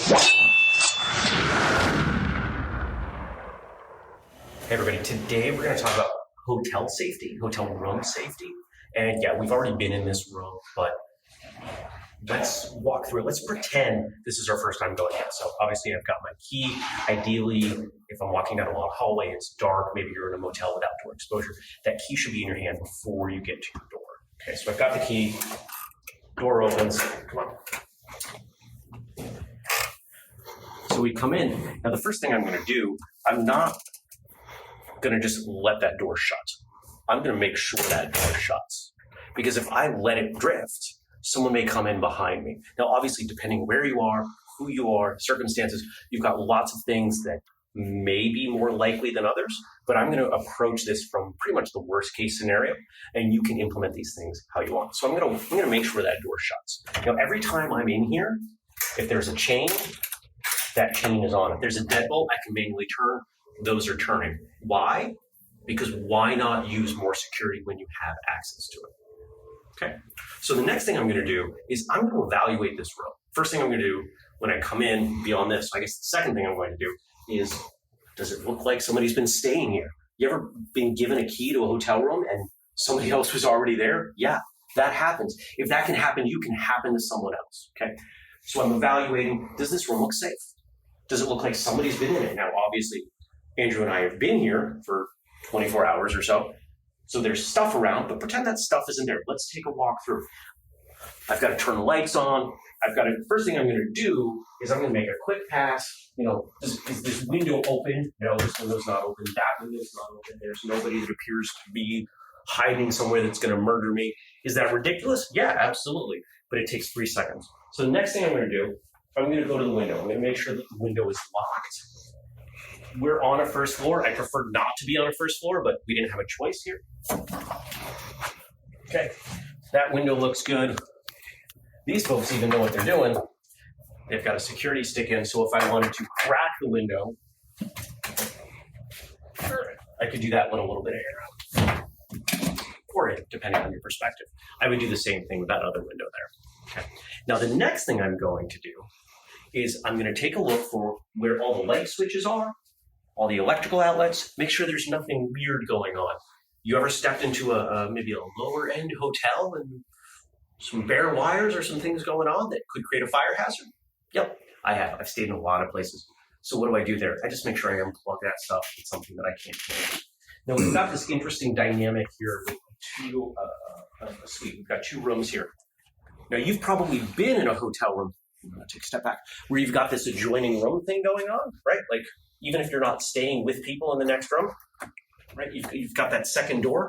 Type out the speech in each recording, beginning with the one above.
Hey everybody, today we're going to talk about hotel safety, hotel room safety. And yeah, we've already been in this room, but let's walk through it. Let's pretend this is our first time going in. So obviously I've got my key. Ideally, if I'm walking down a long hallway, it's dark, maybe you're in a motel with outdoor exposure, that key should be in your hand before you get to your door. Okay, so I've got the key, door opens, come on. So we come in. Now the first thing I'm going to do, I'm not going to just let that door shut. I'm going to make sure that door shuts. Because if I let it drift, someone may come in behind me. Now, obviously, depending where you are, who you are, circumstances, you've got lots of things that may be more likely than others, but I'm going to approach this from pretty much the worst case scenario, and you can implement these things how you want. So I'm going to make sure that door shuts. Now, every time I'm in here, if there's a chain, that chain is on. If there's a deadbolt, I can manually turn. Those are turning. Why? Because why not use more security when you have access to it? Okay. So the next thing I'm going to do is I'm going to evaluate this room. First thing I'm going to do when I come in beyond this, I guess the second thing I'm going to do is, does it look like somebody's been staying here? You ever been given a key to a hotel room and somebody else was already there? Yeah, that happens. If that can happen, you can happen to someone else. Okay. So I'm evaluating, does this room look safe? Does it look like somebody's been in it? Now, obviously, Andrew and I have been here for 24 hours or so. So there's stuff around, but pretend that stuff isn't there. Let's take a walk through. I've got to turn the lights on. First thing I'm going to do is I'm going to make a quick pass. Is this window open? No, this window's not open. That window's not open. There's nobody that appears to be hiding somewhere that's going to murder me. Is that ridiculous? Yeah, absolutely. But it takes 3 seconds. So the next thing I'm going to do, I'm going to go to the window. I'm going to make sure that the window is locked. We're on a first floor. I prefer not to be on a first floor, but we didn't have a choice here. Okay, that window looks good. These folks even know what they're doing. They've got a security stick in, so if I wanted to crack the window, I could do that with a little bit of air. Or in, depending on your perspective. I would do the same thing with that other window there. Okay. Now the next thing I'm going to do is I'm going to take a look for where all the light switches are, all the electrical outlets, make sure there's nothing weird going on. You ever stepped into maybe a lower end hotel and some bare wires or some things going on that could create a fire hazard? Yep, I have. I've stayed in a lot of places. So what do I do there? I just make sure I unplug that stuff. It's something that I can't change. Now we've got this interesting dynamic here with a suite. We've got 2 rooms here. Now you've probably been in a hotel room. I'm going to take a step back, where you've got this adjoining room thing going on, right? Like, even if you're not staying with people in the next room, right? You've got that second door.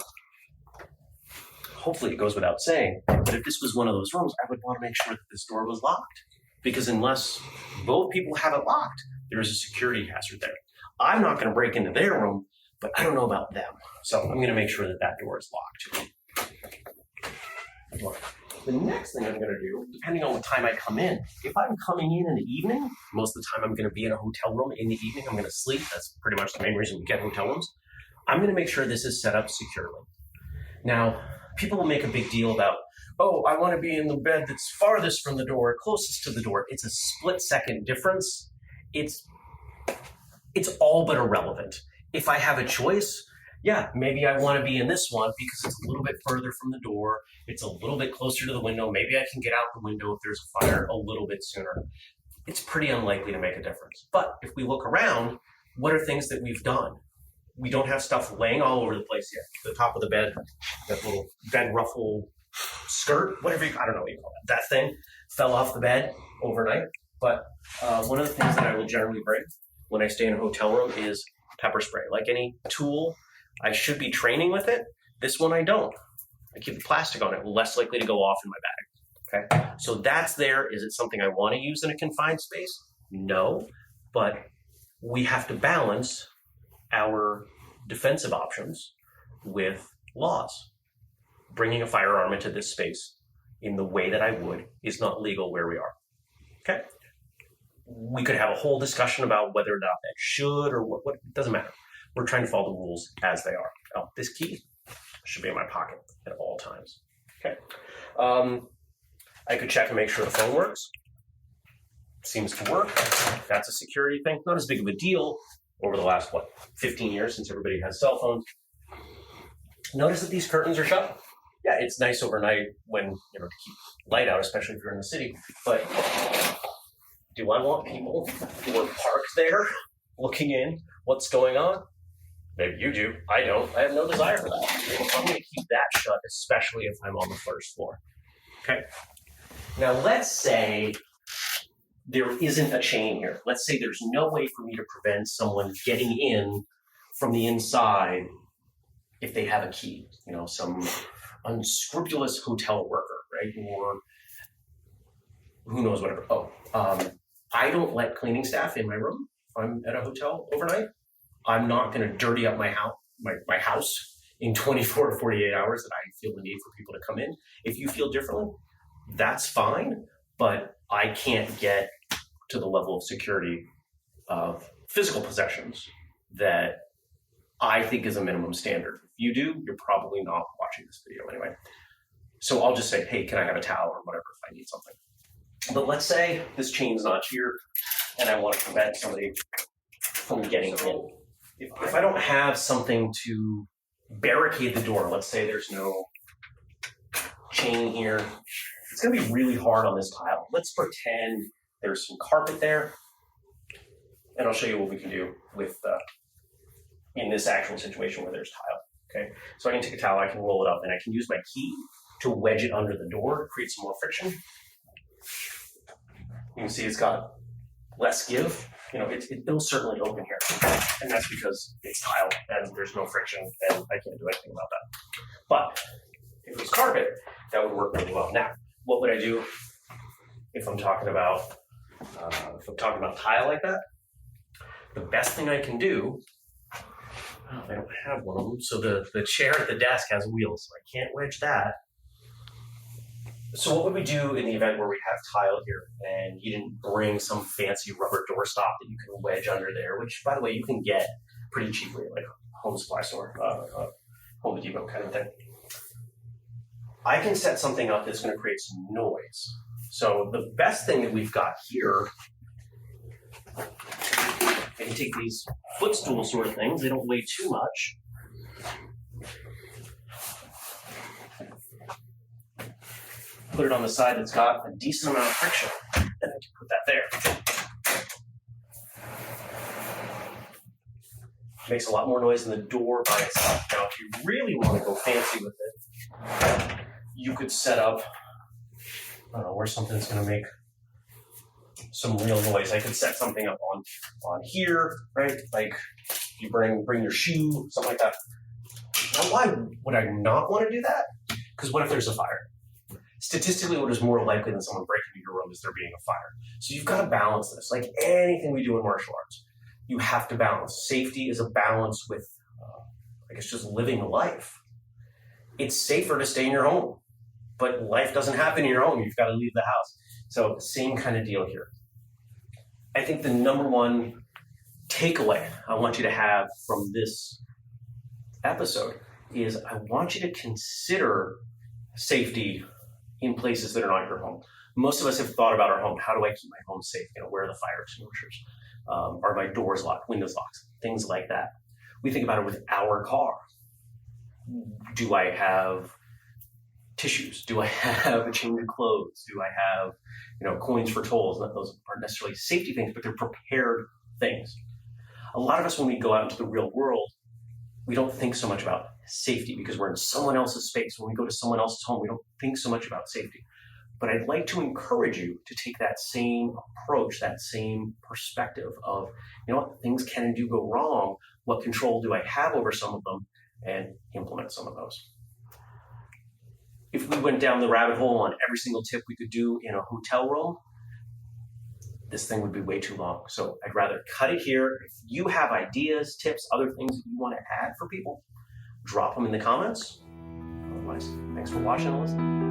Hopefully it goes without saying, but if this was one of those rooms, I would want to make sure that this door was locked, because unless both people have it locked, there's a security hazard there. I'm not going to break into their room, but I don't know about them. So I'm going to make sure that that door is locked. The next thing I'm going to do, depending on what time I come in, if I'm coming in the evening, most of the time I'm going to be in a hotel room in the evening, I'm going to sleep. That's pretty much the main reason we get hotel rooms. I'm going to make sure this is set up securely. Now, people will make a big deal about, oh, I want to be in the bed that's farthest from the door, closest to the door. It's a split-second difference. It's all but irrelevant. If I have a choice, yeah, maybe I want to be in this one because it's a little bit further from the door. It's a little bit closer to the window. Maybe I can get out the window if there's a fire a little bit sooner. It's pretty unlikely to make a difference. But if we look around, what are things that we've done? We don't have stuff laying all over the place yet. The top of the bed, that little bed ruffle skirt, I don't know what you call that. That thing fell off the bed overnight. But one of the things that I will generally bring when I stay in a hotel room is pepper spray. Like any tool, I should be training with it. This one I don't. I keep the plastic on it, less likely to go off in my bag. Okay, so that's there. Is it something I want to use in a confined space? No, but we have to balance our defensive options with laws. Bringing a firearm into this space in the way that I would is not legal where we are. Okay, we could have a whole discussion about whether or not that should or what. It doesn't matter. We're trying to follow the rules as they are. Oh, this key should be in my pocket at all times. Okay. I could check and make sure the phone works. seems to work. That's a security thing. Not as big of a deal over the last, 15 years since everybody has cell phones. Notice that these curtains are shut. Yeah, it's nice overnight when, to keep light out, especially if you're in the city. But do I want people who are parked there looking in what's going on? Maybe you do. I don't. I have no desire for that. I'm going to keep that shut, especially if I'm on the first floor. Okay. Now, let's say there isn't a chain here. Let's say there's no way for me to prevent someone getting in from the inside if they have a key. Some unscrupulous hotel worker, right? Or who knows, whatever. I don't let cleaning staff in my room if I'm at a hotel overnight. I'm not going to dirty up my house in 24 to 48 hours that I feel the need for people to come in. If you feel differently, that's fine, but I can't get to the level of security of physical possessions that I think is a minimum standard. If you do, you're probably not watching this video anyway. So I'll just say, hey, can I have a towel or whatever if I need something? But let's say this chain's not here and I want to prevent somebody from getting in. If I don't have something to barricade the door, let's say there's no chain here, it's going to be really hard on this tile. Let's pretend there's some carpet there, and I'll show you what we can do with in this actual situation where there's tile. Okay, so I can take a towel, I can roll it up, and I can use my key to wedge it under the door to create some more friction. You can see it's got less give. It'll certainly open here, and that's because it's tile and there's no friction, and I can't do anything about that. But if it was carpet, that would work really well. Now, what would I do if I'm talking about tile like that? The best thing I can do, I don't have one of them, so the chair at the desk has wheels, so I can't wedge that. So what would we do in the event where we have tile here and you didn't bring some fancy rubber doorstop that you can wedge under there, which, by the way, you can get pretty cheaply, like a home supply store, Home Depot kind of thing. I can set something up that's going to create some noise. So the best thing that we've got here, I can take these footstool sort of things. They don't weigh too much. Put it on the side that's got a decent amount of friction, and I can put that there. Makes a lot more noise than the door by itself. Now, if you really want to go fancy with it, you could set up, I don't know, where something's going to make some real noise. I could set something up on here, right? Like you bring your shoe, something like that. Now, why would I not want to do that? Because what if there's a fire? Statistically, what is more likely than someone breaking into your room is there being a fire. So you've got to balance this. Like anything we do in martial arts, you have to balance. Safety is a balance with, just living life. It's safer to stay in your home, but life doesn't happen in your home. You've got to leave the house. So same kind of deal here. I think the number one takeaway I want you to have from this episode is I want you to consider safety in places that are not your home. Most of us have thought about our home. How do I keep my home safe? Where are the fire extinguishers? Are my doors locked, windows locked, things like that. We think about it with our car. Do I have tissues? Do I have a change of clothes? Do I have, coins for tolls? Those aren't necessarily safety things, but they're prepared things. A lot of us, when we go out into the real world, we don't think so much about safety because we're in someone else's space. When we go to someone else's home, we don't think so much about safety. But I'd like to encourage you to take that same approach, that same perspective of, things can and do go wrong. What control do I have over some of them? And implement some of those. If we went down the rabbit hole on every single tip we could do in a hotel room, this thing would be way too long. So I'd rather cut it here. If you have ideas, tips, other things that you want to add for people, drop them in the comments. Otherwise, thanks for watching and listening.